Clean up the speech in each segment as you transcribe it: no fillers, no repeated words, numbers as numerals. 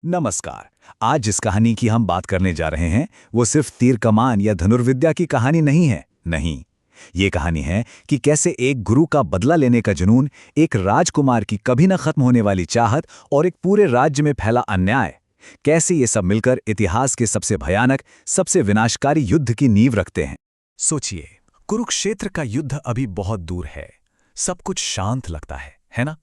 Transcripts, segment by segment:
नमस्कार। आज जिस कहानी की हम बात करने जा रहे हैं वो सिर्फ तीर कमान या धनुर्विद्या की कहानी नहीं है। नहीं, ये कहानी है कि कैसे एक गुरु का बदला लेने का जुनून, एक राजकुमार की कभी न खत्म होने वाली चाहत और एक पूरे राज्य में फैला अन्याय, कैसे ये सब मिलकर इतिहास के सबसे भयानक, सबसे विनाशकारी युद्ध की नींव रखते हैं। सोचिए, कुरुक्षेत्र का युद्ध अभी बहुत दूर है, सब कुछ शांत लगता है ना?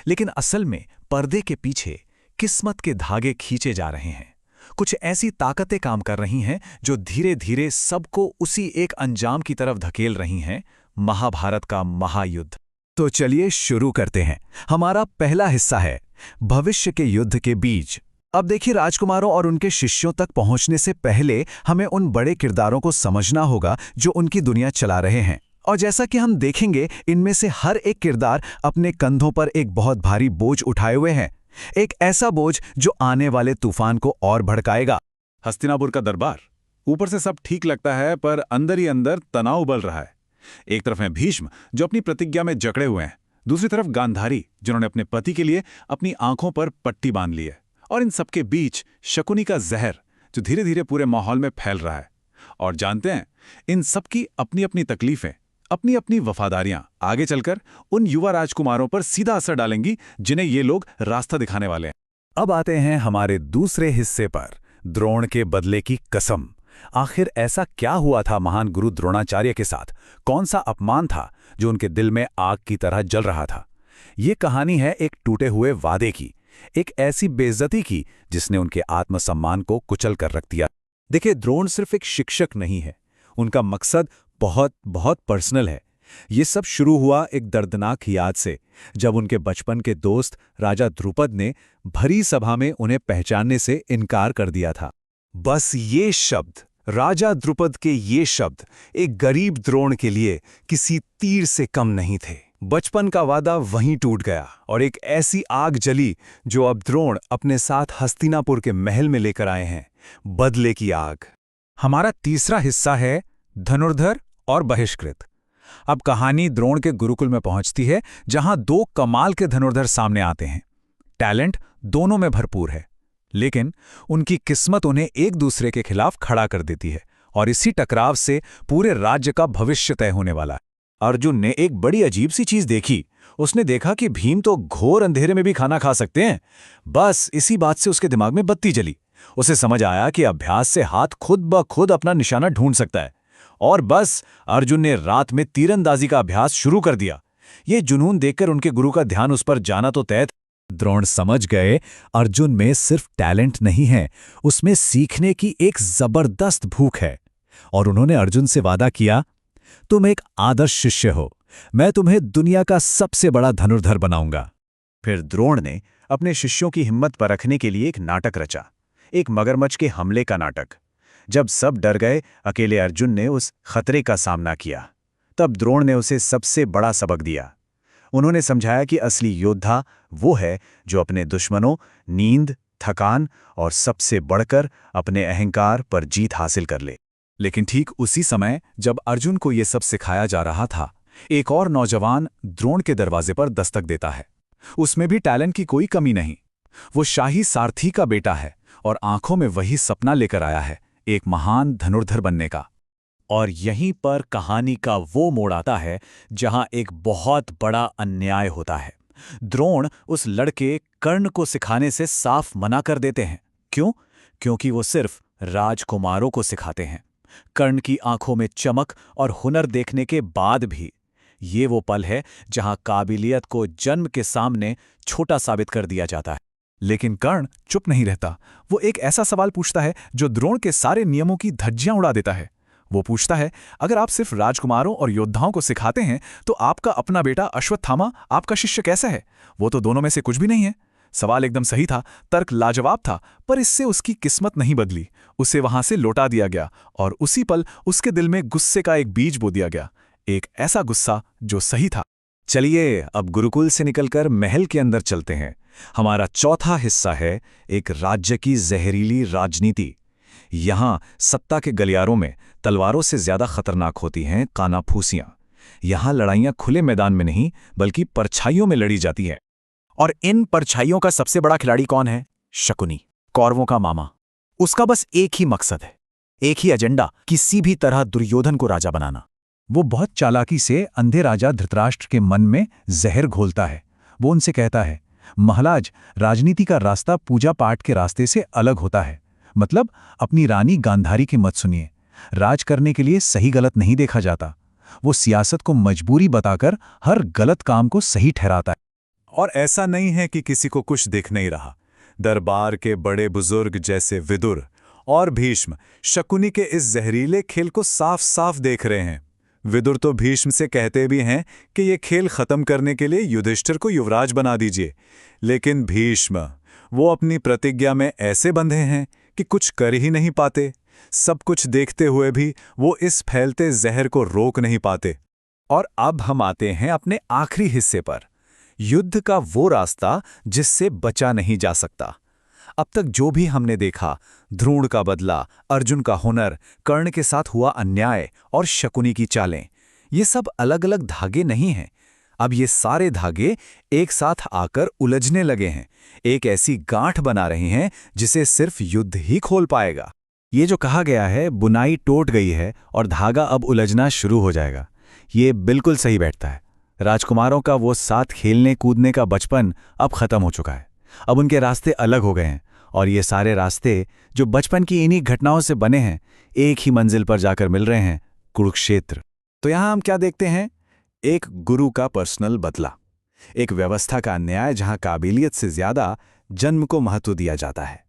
लेकिन असल में पर्दे के पीछे किस्मत के धागे खींचे जा रहे हैं। कुछ ऐसी ताकतें काम कर रही हैं जो धीरे धीरे सबको उसी एक अंजाम की तरफ धकेल रही हैं, महाभारत का महायुद्ध। तो चलिए शुरू करते हैं। हमारा पहला हिस्सा है भविष्य के युद्ध के बीज। अब देखिए, राजकुमारों और उनके शिष्यों तक पहुंचने से पहले हमें उन बड़े किरदारों को समझना होगा जो उनकी दुनिया चला रहे हैं। और जैसा कि हम देखेंगे, इनमें से हर एक किरदार अपने कंधों पर एक बहुत भारी बोझ उठाए हुए हैं, एक ऐसा बोझ जो आने वाले तूफान को और भड़काएगा। हस्तिनापुर का दरबार। ऊपर से सब ठीक लगता है, पर अंदर ही अंदर तनाव उबल रहा है। एक तरफ है भीष्म, जो अपनी प्रतिज्ञा में जकड़े हुए हैं। दूसरी तरफ गांधारी, जिन्होंने अपने पति के लिए अपनी आंखों पर पट्टी बांध ली है। और इन सबके बीच शकुनी का जहर, जो धीरे धीरे पूरे माहौल में फैल रहा है। और जानते हैं, इन सबकी अपनी अपनी तकलीफें, अपनी अपनी वफादारियां आगे चलकर उन युवा राजकुमारों पर सीधा असर डालेंगी जिन्हें ये लोग रास्ता दिखाने वाले हैं। अब आते हैं हमारे दूसरे हिस्से पर, द्रोण के बदले की कसम। आखिर ऐसा क्या हुआ था महान गुरु द्रोणाचार्य के साथ? कौन सा अपमान था जो उनके दिल में आग की तरह जल रहा था? ये कहानी है एक टूटे हुए वादे की, एक ऐसी बेइज्जती की जिसने उनके आत्मसम्मान को कुचल कर रख दिया। देखिए, द्रोण सिर्फ एक शिक्षक नहीं है, उनका मकसद बहुत बहुत पर्सनल है। ये सब शुरू हुआ एक दर्दनाक याद से, जब उनके बचपन के दोस्त राजा द्रुपद ने भरी सभा में उन्हें पहचानने से इनकार कर दिया था। बस ये शब्द, राजा द्रुपद के ये शब्द, एक गरीब द्रोण के लिए किसी तीर से कम नहीं थे। बचपन का वादा वहीं टूट गया और एक ऐसी आग जली जो अब द्रोण अपने साथ हस्तिनापुर के महल में लेकर आए हैं, बदले की आग। हमारा तीसरा हिस्सा है धनुर्धर और बहिष्कृत। अब कहानी द्रोण के गुरुकुल में पहुंचती है, जहां दो कमाल के धनुर्धर सामने आते हैं। टैलेंट दोनों में भरपूर है, लेकिन उनकी किस्मत उन्हें एक दूसरे के खिलाफ खड़ा कर देती है और इसी टकराव से पूरे राज्य का भविष्य तय होने वाला है। अर्जुन ने एक बड़ी अजीब सी चीज देखी। उसने देखा कि भीम तो घोर अंधेरे में भी खाना खा सकते हैं। बस इसी बात से उसके दिमाग में बत्ती जली। उसे समझ आया कि अभ्यास से हाथ खुद ब खुद अपना निशाना ढूंढ सकता है। और बस अर्जुन ने रात में तीरंदाजी का अभ्यास शुरू कर दिया। ये जुनून देखकर उनके गुरु का ध्यान उस पर जाना तो तय था। द्रोण समझ गए, अर्जुन में सिर्फ टैलेंट नहीं है, उसमें सीखने की एक जबरदस्त भूख है। और उन्होंने अर्जुन से वादा किया, तुम एक आदर्श शिष्य हो, मैं तुम्हें दुनिया का सबसे बड़ा धनुर्धर बनाऊंगा। फिर द्रोण ने अपने शिष्यों की हिम्मत परखने के लिए एक नाटक रचा, एक मगरमच्छ के हमले का नाटक। जब सब डर गए, अकेले अर्जुन ने उस खतरे का सामना किया। तब द्रोण ने उसे सबसे बड़ा सबक दिया। उन्होंने समझाया कि असली योद्धा वो है जो अपने दुश्मनों, नींद, थकान और सबसे बढ़कर अपने अहंकार पर जीत हासिल कर ले। लेकिन ठीक उसी समय जब अर्जुन को ये सब सिखाया जा रहा था, एक और नौजवान द्रोण के दरवाजे पर दस्तक देता है। उसमें भी टैलेंट की कोई कमी नहीं। वो शाही सारथी का बेटा है और आंखों में वही सपना लेकर आया है, एक महान धनुर्धर बनने का। और यहीं पर कहानी का वो मोड़ आता है जहां एक बहुत बड़ा अन्याय होता है। द्रोण उस लड़के कर्ण को सिखाने से साफ मना कर देते हैं। क्यों? क्योंकि वो सिर्फ राजकुमारों को सिखाते हैं। कर्ण की आंखों में चमक और हुनर देखने के बाद भी ये वो पल है जहां काबिलियत को जन्म के सामने छोटा साबित कर दिया जाता है। लेकिन कर्ण चुप नहीं रहता। वो एक ऐसा सवाल पूछता है जो द्रोण के सारे नियमों की धज्जियां उड़ा देता है। वो पूछता है, अगर आप सिर्फ राजकुमारों और योद्धाओं को सिखाते हैं तो आपका अपना बेटा अश्वत्थामा आपका शिष्य कैसा है? वो तो दोनों में से कुछ भी नहीं है। सवाल एकदम सही था, तर्क लाजवाब था, पर इससे उसकी किस्मत नहीं बदली। उसे वहां से लौटा दिया गया और उसी पल उसके दिल में गुस्से का एक बीज बो दिया गया, एक ऐसा गुस्सा जो सही था। चलिए अब गुरुकुल से निकलकर महल के अंदर चलते हैं। हमारा चौथा हिस्सा है एक राज्य की जहरीली राजनीति। यहां सत्ता के गलियारों में तलवारों से ज्यादा खतरनाक होती हैं कानाफूसियां। यहां लड़ाइयां खुले मैदान में नहीं बल्कि परछाइयों में लड़ी जाती हैं। और इन परछाइयों का सबसे बड़ा खिलाड़ी कौन है? शकुनी। कौरवों का मामा। उसका बस एक ही मकसद है, एक ही एजेंडा, किसी भी तरह दुर्योधन को राजा बनाना। वो बहुत चालाकी से अंधे राजा धृतराष्ट्र के मन में जहर घोलता है। वो उनसे कहता है, महाराज, राजनीति का रास्ता पूजा पाठ के रास्ते से अलग होता है। मतलब अपनी रानी गांधारी की मत सुनिए। राज करने के लिए सही गलत नहीं देखा जाता। वो सियासत को मजबूरी बताकर हर गलत काम को सही ठहराता है। और ऐसा नहीं है कि किसी को कुछ दिख नहीं रहा। दरबार के बड़े बुजुर्ग जैसे विदुर और भीष्म शकुनी के इस जहरीले खेल को साफ साफ देख रहे हैं। विदुर तो भीष्म से कहते भी हैं कि ये खेल खत्म करने के लिए युधिष्ठिर को युवराज बना दीजिए, लेकिन भीष्म वो अपनी प्रतिज्ञा में ऐसे बंधे हैं कि कुछ कर ही नहीं पाते। सब कुछ देखते हुए भी वो इस फैलते जहर को रोक नहीं पाते। और अब हम आते हैं अपने आखिरी हिस्से पर, युद्ध का वो रास्ता जिससे बचा नहीं जा सकता। अब तक जो भी हमने देखा, ध्रुण का बदला, अर्जुन का हुनर, कर्ण के साथ हुआ अन्याय और शकुनी की चालें, ये सब अलग अलग धागे नहीं हैं। अब ये सारे धागे एक साथ आकर उलझने लगे हैं, एक ऐसी गांठ बना रहे हैं जिसे सिर्फ युद्ध ही खोल पाएगा। ये जो कहा गया है, बुनाई टूट गई है और धागा अब उलझना शुरू हो जाएगा, ये बिल्कुल सही बैठता है। राजकुमारों का वो साथ खेलने कूदने का बचपन अब खत्म हो चुका है। अब उनके रास्ते अलग हो गए हैं और ये सारे रास्ते जो बचपन की इन्हीं घटनाओं से बने हैं, एक ही मंजिल पर जाकर मिल रहे हैं, कुरुक्षेत्र। तो यहां हम क्या देखते हैं? एक गुरु का पर्सनल बदला, एक व्यवस्था का अन्याय जहां काबिलियत से ज्यादा जन्म को महत्व दिया जाता है,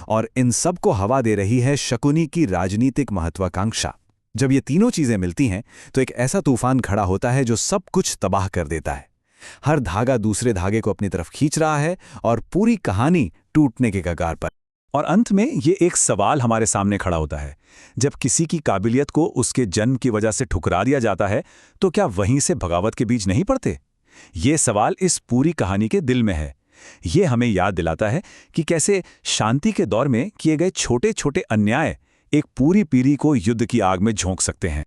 और इन सब को हवा दे रही है शकुनी की राजनीतिक महत्वाकांक्षा। जब ये तीनों चीजें मिलती हैं तो एक ऐसा तूफान खड़ा होता है जो सब कुछ तबाह कर देता है। हर धागा दूसरे धागे को अपनी तरफ खींच रहा है और पूरी कहानी टूटने के कगार पर। और अंत में ये एक सवाल हमारे सामने खड़ा होता है, जब किसी की काबिलियत को उसके जन्म की वजह से ठुकरा दिया जाता है तो क्या वहीं से बगावत के बीज नहीं पड़ते? ये सवाल इस पूरी कहानी के दिल में है। ये हमें याद दिलाता है कि कैसे शांति के दौर में किए गए छोटे छोटे अन्याय एक पूरी पीढ़ी को युद्ध की आग में झोंक सकते हैं।